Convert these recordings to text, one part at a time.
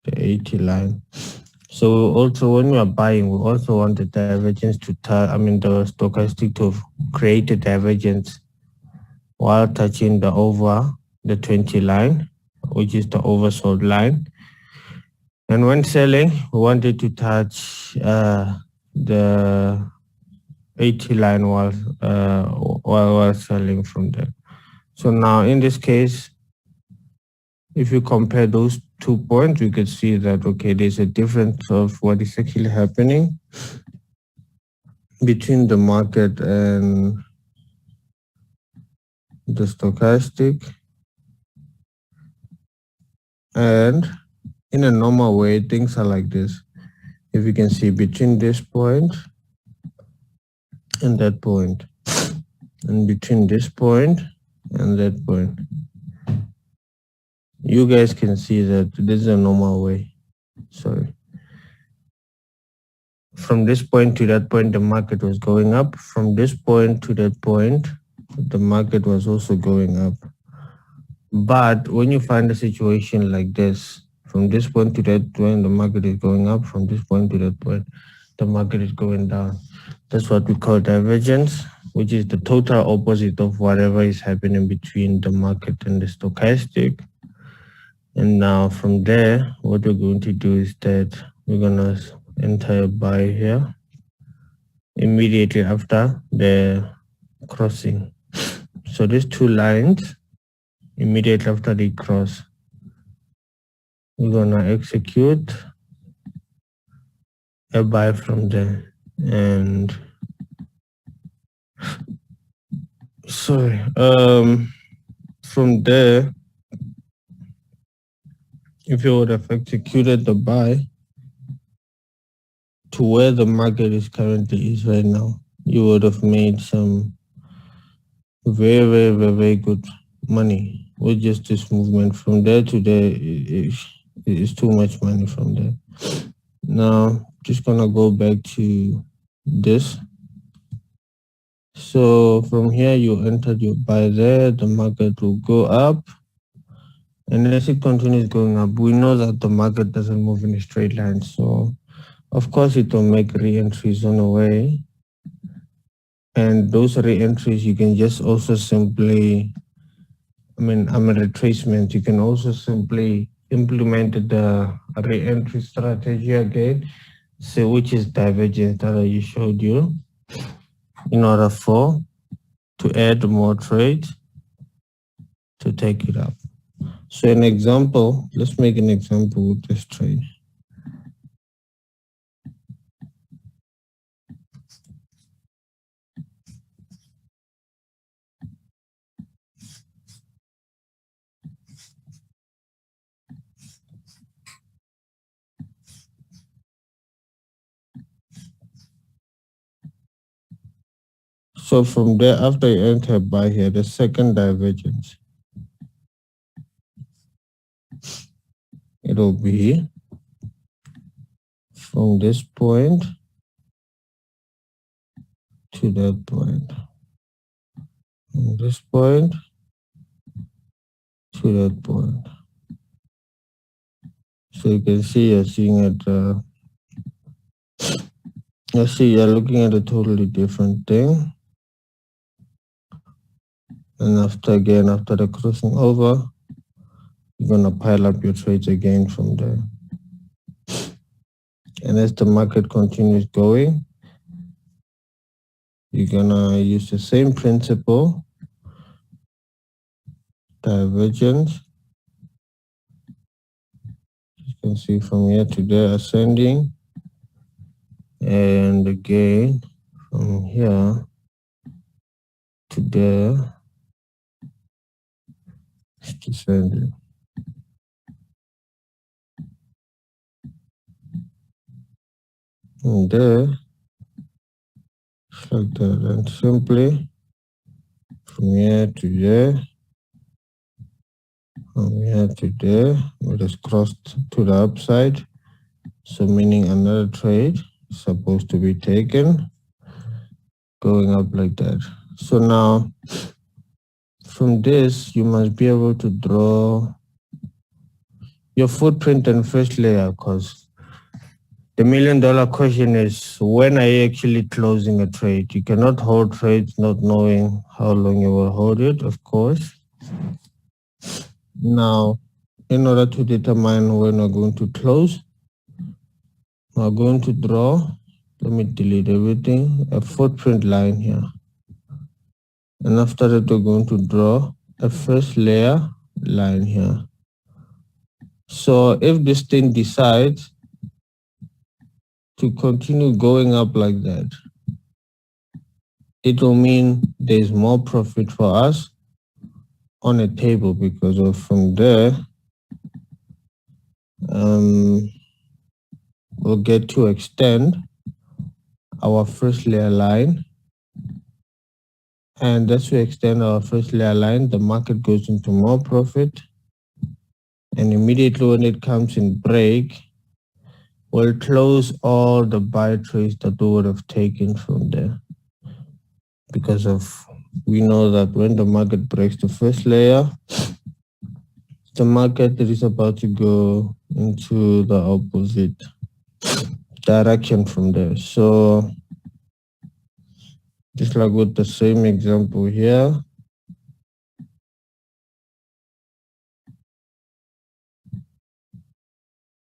the 80 line. So also when we are buying, we also want the divergence to the stochastic to create a divergence while touching the 20 line, which is the oversold line. And when selling, we want it to touch the 80 line while selling from there. So now in this case, if you compare those 2 points, we could see that, okay, there's a difference of what is actually happening between the market and the stochastic. And in a normal way, things are like this. If you can see between this point and that point, and between this point and that point, you guys can see that this is a normal way. Sorry. From this point to that point, the market was going up. From this point to that point, the market was also going up. But when you find a situation like this, from this point to that point, the market is going up. From this point to that point, the market is going down. That's what we call divergence, which is the total opposite of whatever is happening between the market and the stochastic. And now from there, what we're going to do is that we're going to enter a buy here immediately after the crossing. So these two lines, immediately after they cross, we're going to execute a buy from there. And sorry, from there, if you would have executed the buy to where the market is currently is right now, you would have made some very good money with just this movement. From there to there is too much money from there. Now, just gonna go back to this. So from here, you entered your buy there, the market will go up. And as it continues going up, we know that the market doesn't move in a straight line. So of course it will make re-entries on the way. And those re-entries, you can just also simply, retracement, you can also simply implement the re-entry strategy again, so which is divergence that I just showed you, in order to add more trades to take it up. So an example, let's make an example with this trade. So from there, after you enter buy here, the second divergence, it'll be from this point to that point, from this point to that point. So you can see you're seeing it, you're looking at a totally different thing. And after the crossing over, you're gonna pile up your trades again from there. And as the market continues going, you're gonna use the same principle, divergence. You can see from here to there ascending, and again from here to there it's descending. And there, like that, and simply from here to there, from here to there, it has crossed to the upside. So meaning another trade is supposed to be taken, going up like that. So now, from this, you must be able to draw your footprint and first layer, because the $1 million question is, when are you actually closing a trade? You cannot hold trades not knowing how long you will hold it, of course. Now, in order to determine when we're going to close, we're going to draw, let me delete everything, a footprint line here. And after that, we're going to draw a first layer line here. So if this thing decides to continue going up like that, it will mean there's more profit for us on a table, because of from there, we'll get to extend our first layer line. And as we extend our first layer line, the market goes into more profit. And immediately when it comes in break, we'll close all the buy trades that we would have taken from there. Because we know that when the market breaks the first layer, the market is about to go into the opposite direction from there. So just like with the same example here,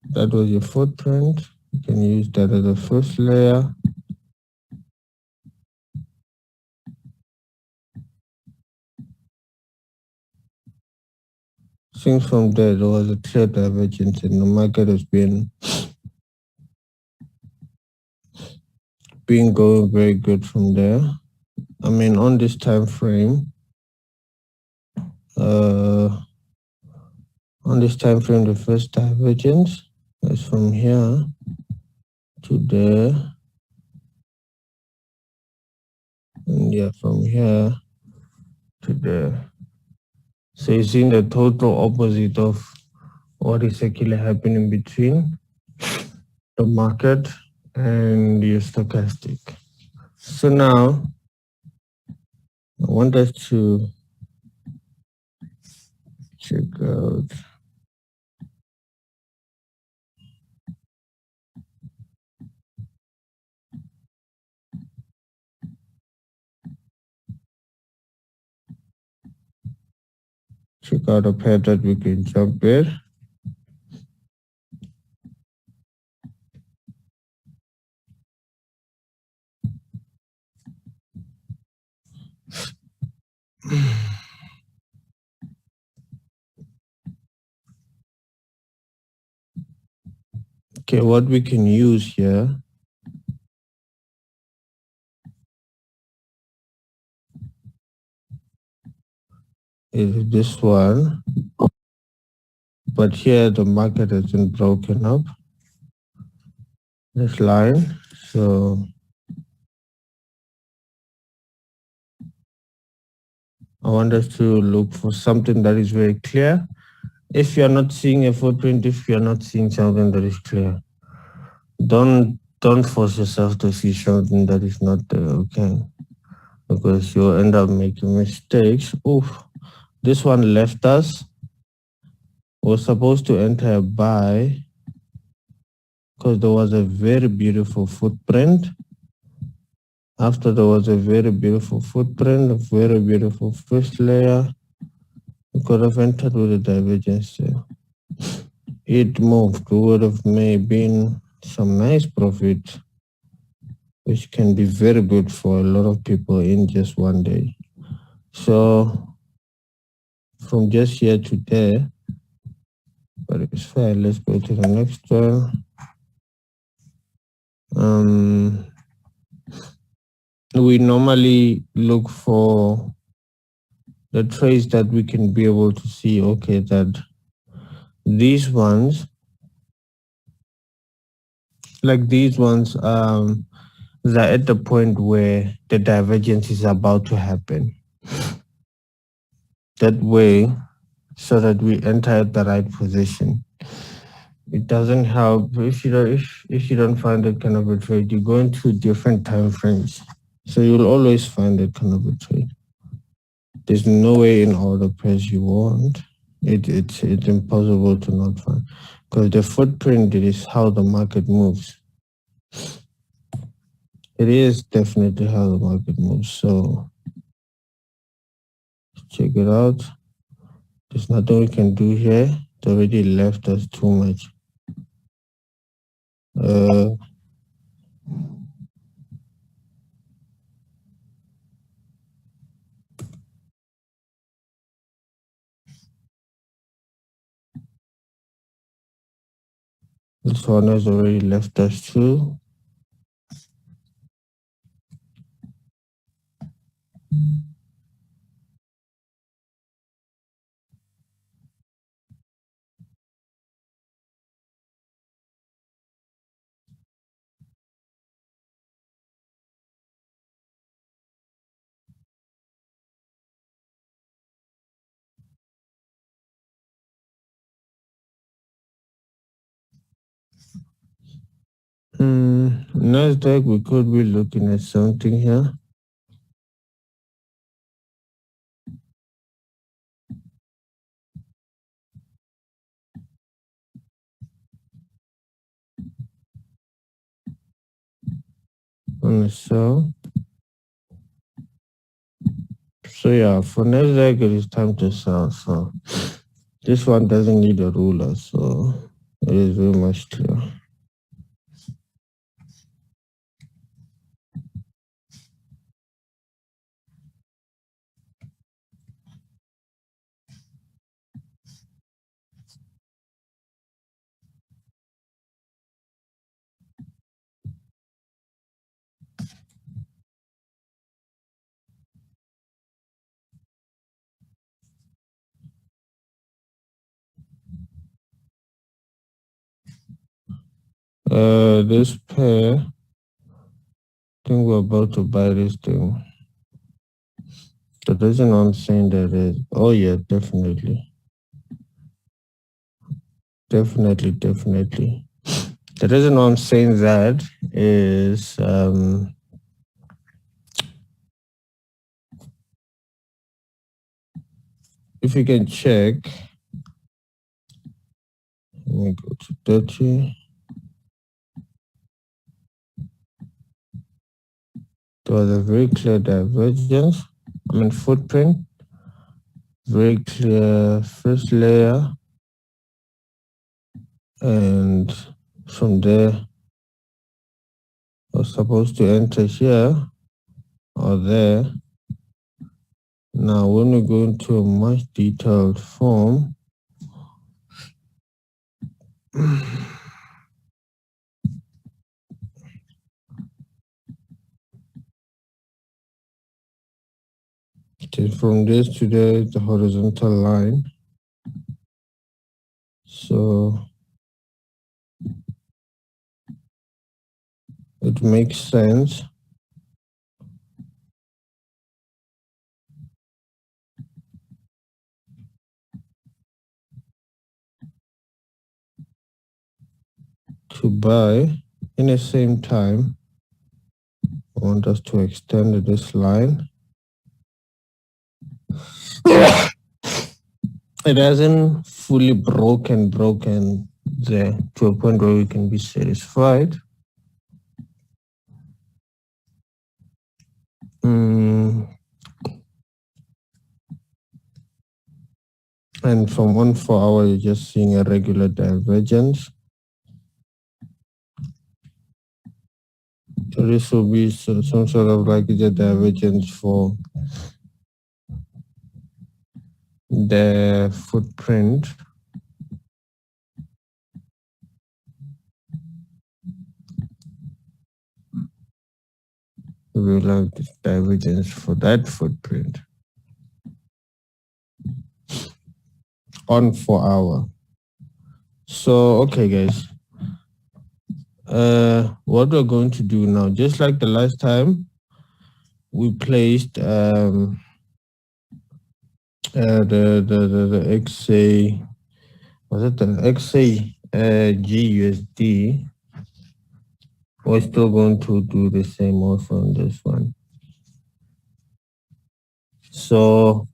that was your footprint. You can use that as the first layer. Since from there was a clear divergence and the market has been going very good from there. I mean, on this time frame, the first divergence is from here to there, and yeah, from here to there. So you're seeing the total opposite of what is actually happening between the market and your stochastic. So now I want us to check out a pair that we can jump with. Okay, what we can use here is this one, but here the market hasn't broken up this line. So I want us to look for something that is very clear. If you're not seeing a footprint, if you're not seeing something that is clear, don't force yourself to see something that is not there, okay? Because you'll end up making mistakes. Oof, this one left us. We're supposed to enter a buy because there was a very beautiful footprint. After there was a very beautiful footprint, a very beautiful first layer, we could have entered with a divergence there. It moved. We would have been some nice profit, which can be very good for a lot of people in just one day. So from just here to there, but it's fine. Let's go to the next one. We normally look for the trades that we can be able to see, okay, that these ones, like these ones, they're at the point where the divergence is about to happen. That way, so that we enter at the right position. It doesn't help if you don't find that kind of a trade, you go into different time frames. So you'll always find that kind of a trade. There's no way in all the pairs you want. It's impossible to not find, because the footprint is how the market moves. It is definitely how the market moves. So check it out. There's nothing we can do here. It already left us too much. This one has already left us too. Nasdaq, we could be looking at something here. On the sell. So yeah, for Nasdaq, it is time to sell. So this one doesn't need a ruler, so it is very much clear. This pair, I think we're about to buy this thing. The reason I'm saying that is, oh yeah, definitely. Definitely. The reason why I'm saying that is, if you can check, let me go to 30. There was a very clear divergence, footprint, very clear first layer, and from there, I was supposed to enter here or there. Now, when we go into a much detailed form, from this to there, the horizontal line. So it makes sense to buy. In the same time, I want us to extend this line. It hasn't fully broken there to a point where we can be satisfied. And from 1 4 hour, you're just seeing a regular divergence. So this will be some sort of like a divergence for the footprint. We will have this divergence for that footprint on 4 hour. So, okay, guys. What we're going to do now, just like the last time, we placed the XA, was it the XA GUSD? We're still going to do the same also on this one. So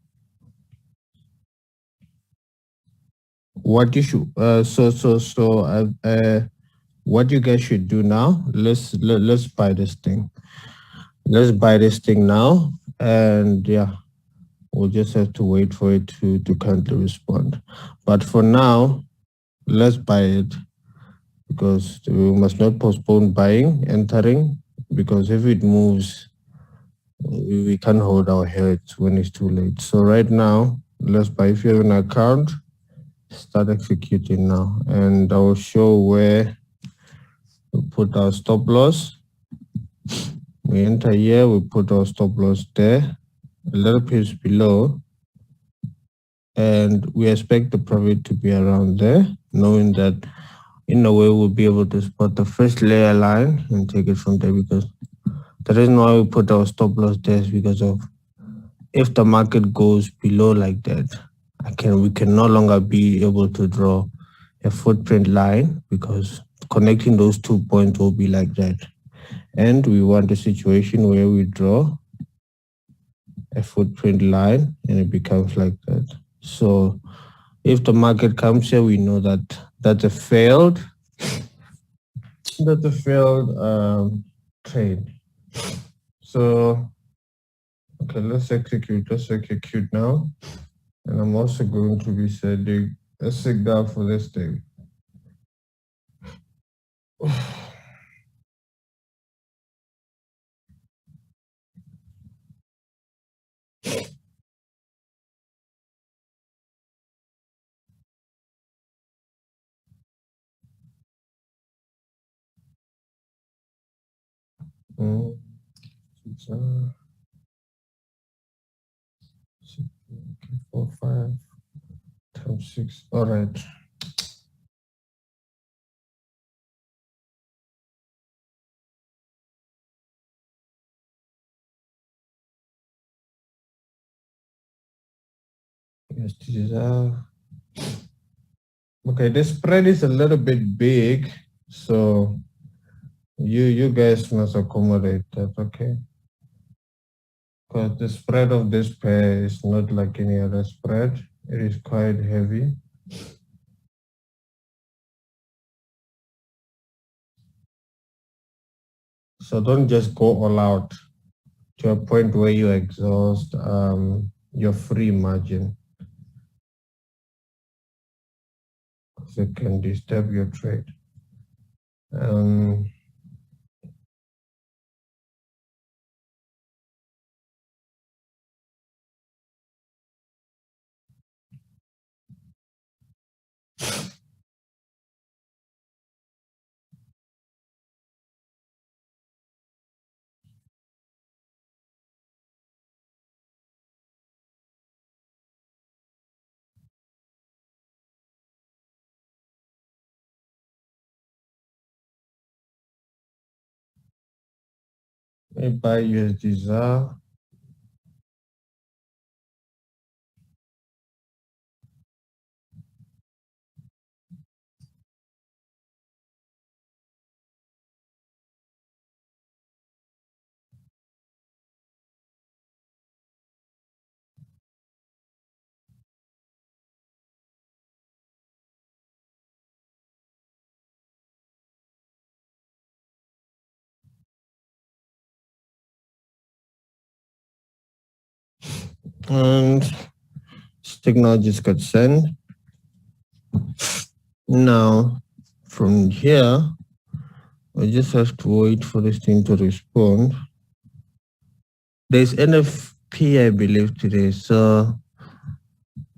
What you should what you guys should do now, let's buy this thing. Let's buy this thing now, and yeah, we'll just have to wait for it to kindly respond. But for now, let's buy it because we must not postpone buying, entering, because if it moves, we can't hold our heads when it's too late. So right now, let's buy. If you have an account, start executing now, and I'll show where we put our stop loss. We enter here, we put our stop loss there, a little piece below, and we expect the profit to be around there, knowing that in a way we'll be able to spot the first layer line and take it from there, because the reason why we put our stop loss there is because of if the market goes below like that, we can no longer be able to draw a footprint line, because connecting those 2 points will be like that. And we want a situation where we draw a footprint line and it becomes like that. So if the market comes here, we know that that's a failed trade. So okay, let's execute now. And I'm also going to be setting a signal for this thing. Mm, it's, 4, 5 times 6. All right. Yes, this is okay. The spread is a little bit big, so you guys must accommodate that, okay? Because the spread of this pair is not like any other spread. It is quite heavy. So don't just go all out to a point where you exhaust your free margin, because it can disturb your trade. Let me buy USD ZAR. And signal just got sent. Now, from here, I just have to wait for this thing to respond. There's NFP, I believe, today. So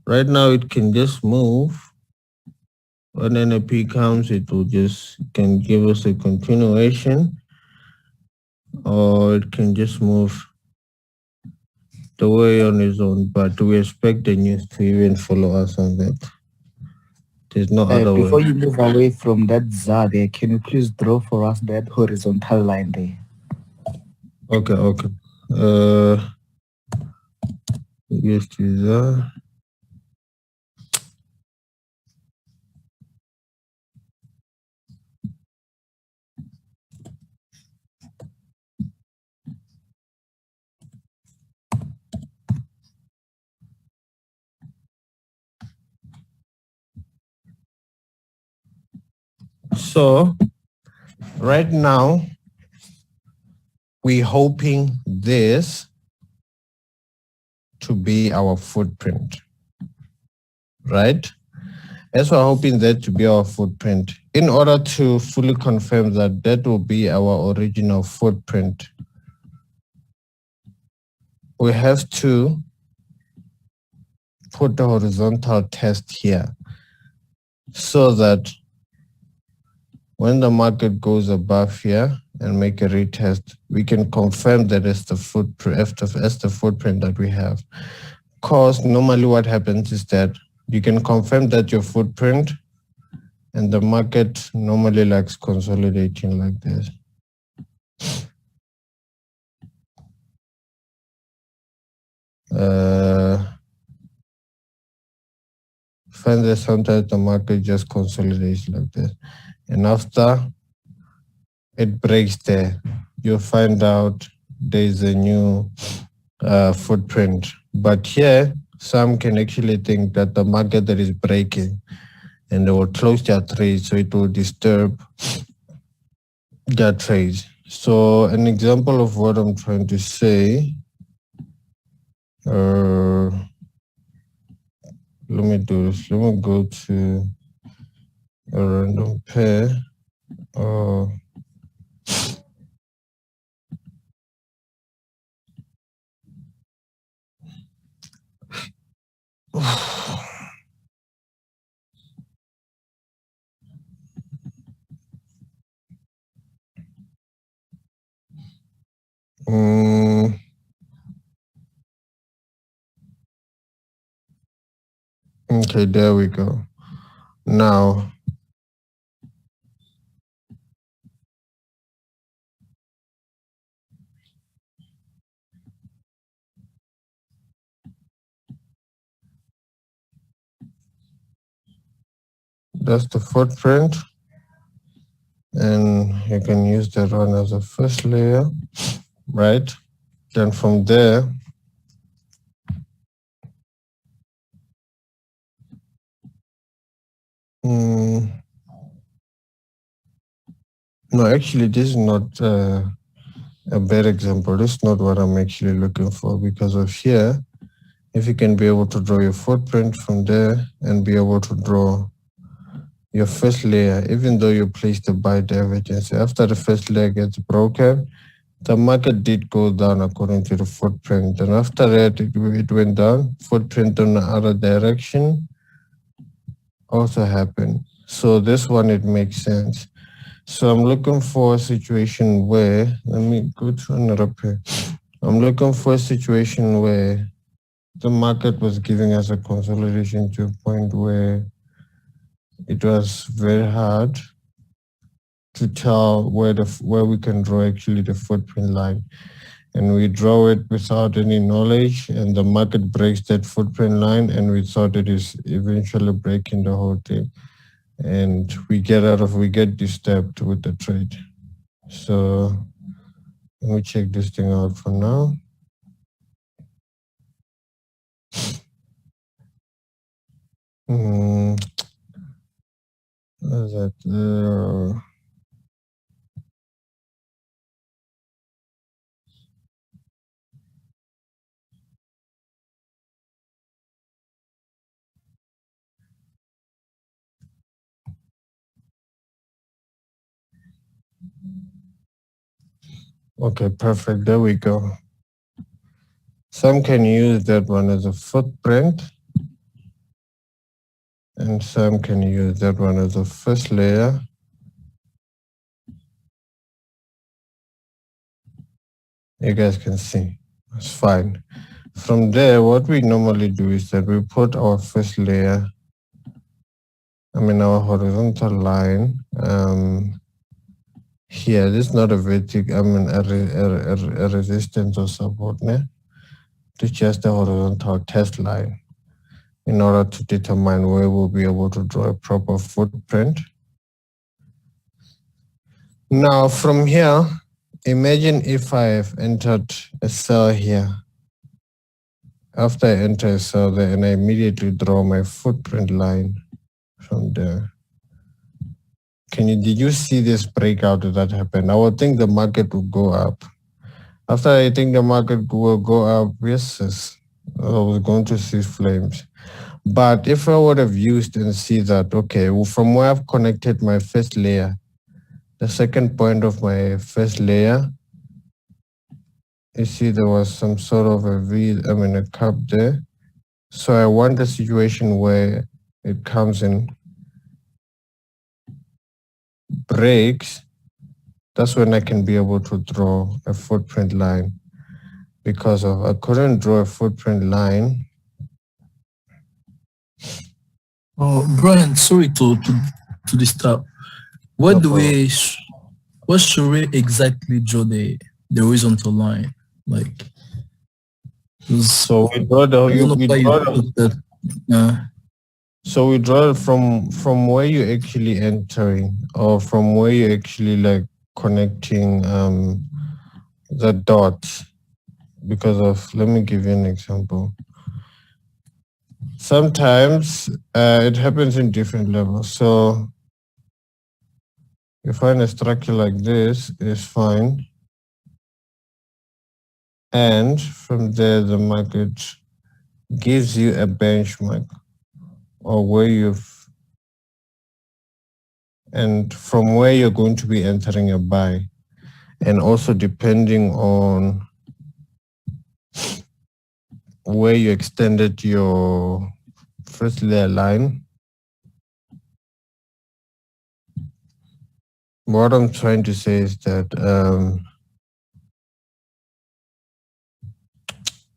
right now it can just move. When NFP comes, it will just can give us a continuation, or it can just move the way on its own. But we expect the news to even follow us on that. There's no other Before way. you move away from that ZAR there, can you please draw for us that horizontal line there? Okay, okay. Yes, So right now, we're hoping this to be our footprint, right? As we're hoping that to be our footprint, in order to fully confirm that that will be our original footprint, we have to put the horizontal test here so that when the market goes above here and make a retest, we can confirm that it's the footprint, as the footprint that we have. Because normally what happens is that you can confirm that your footprint, and the market normally likes consolidating like this. Find that sometimes the market just consolidates like this. And after it breaks there, you'll find out there's a new footprint. But here, some can actually think that the market that is breaking and they will close their trades, so it will disturb their trades. So an example of what I'm trying to say, let me do this. Let me go to a random pair. Okay, there we go. Now, that's the footprint, and you can use that one as a first layer, right? Then from there, no, actually, this is not a bad example. This is not what I'm actually looking for, because of here, if you can be able to draw your footprint from there and be able to draw your first layer, even though you place the buy divergence, after the first layer gets broken, the market did go down according to the footprint. And after that, it went down. Footprint on the other direction also happened. So this one, it makes sense. So I'm looking for a situation where, let me go to another pair. I'm looking for a situation where the market was giving us a consolidation to a point where it was very hard to tell where we can draw actually the footprint line. And we draw it without any knowledge, and the market breaks that footprint line, and we thought it is eventually breaking the whole thing. And we get disturbed with the trade. So let me check this thing out for now. What is that? Okay, perfect. There we go. Some can use that one as a footprint, and some can use that one as a first layer. You guys can see, it's fine. From there, what we normally do is that we put our first layer, our horizontal line, here. This is not a vertical, a resistance or support, to just a horizontal test line in order to determine where we'll be able to draw a proper footprint. Now from here, imagine if I have entered a cell here. After I enter a cell there, and I immediately draw my footprint line from there. did you see this breakout that happened? I would think the market will go up. After I think the market will go up, yes, I was going to see flames. But if I would have used and see that, okay, well, from where I've connected my first layer, the second point of my first layer, you see there was some sort of a cup there. So I want a situation where it comes in, breaks. That's when I can be able to draw a footprint line. Because of I couldn't draw a footprint line. Oh, Brian, sorry to disturb. What No do problem. we, what should we exactly draw the horizontal line? Like, 'cause So we draw the I don't know we why you draw the, put that. Uh, so we draw it from where you're actually entering, or from where you're actually like connecting the dots. Because of, let me give you an example. Sometimes it happens in different levels. So you find a structure like this is fine. And from there, the market gives you a benchmark or where and from where you're going to be entering a buy. And also depending on where you extended your first layer line. What I'm trying to say is that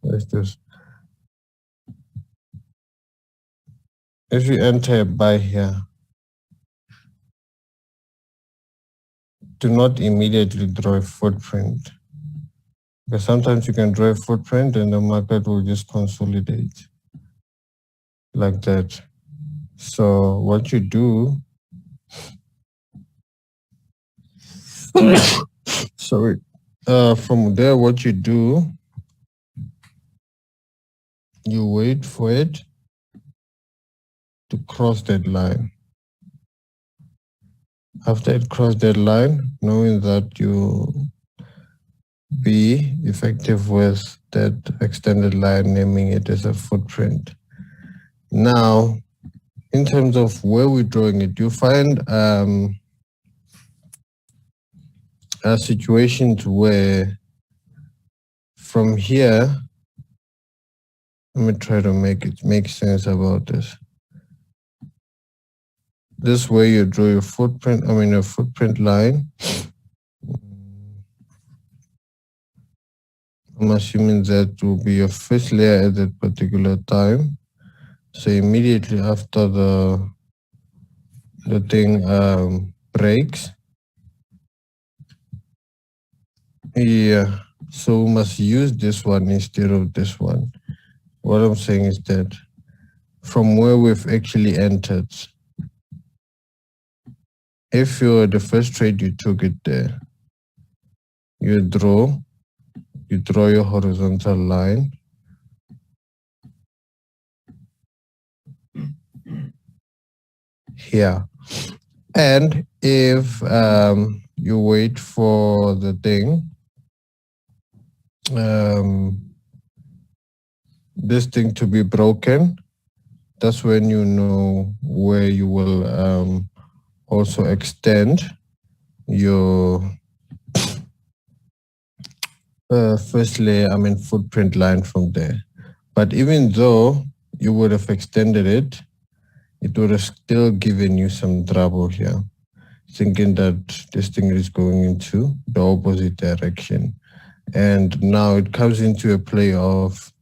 let's just, if you enter a buy here, do not immediately draw a footprint. Because sometimes you can draw a footprint and the market will just consolidate like that. So what you do, sorry, from there, what you do, you wait for it to cross that line. After it crossed that line, knowing that you be effective with that extended line, naming it as a footprint. Now, in terms of where we're drawing it, you find situations where from here, let me try to make sense about this. This way you draw your footprint, a footprint line. I'm assuming that will be your first layer at that particular time. So immediately after the thing breaks. Yeah, so we must use this one instead of this one. What I'm saying is that from where we've actually entered, if you're the first trade you took it there, you draw your horizontal line. Here. And if you wait for the thing, this thing to be broken, that's when you know where you will also extend your first layer, footprint line from there. But even though you would have extended it, it would have still given you some trouble here, thinking that this thing is going into the opposite direction. And now it comes into a play of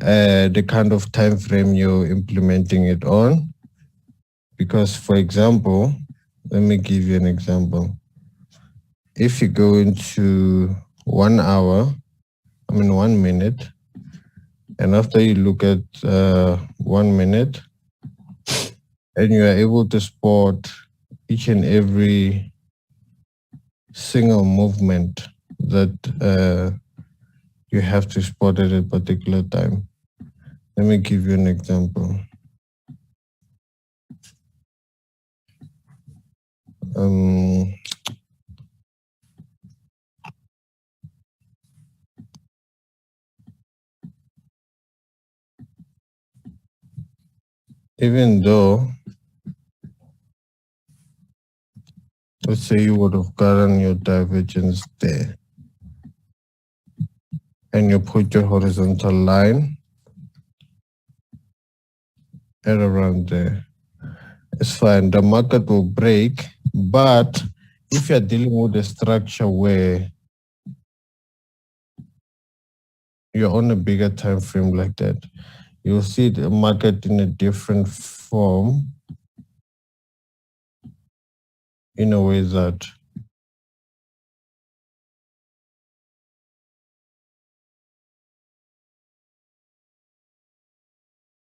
the kind of time frame you're implementing it on. Because, for example, let me give you an example. If you go into 1 hour, 1 minute, and after you look at 1 minute, and you are able to spot each and every single movement that you have to spot at a particular time. Let me give you an example. even though, let's say you would have gotten your divergence there, and you put your horizontal line at around there, it's fine. The market will break, but if you're dealing with a structure where you're on a bigger time frame like that, you'll see the market in a different form, in a way that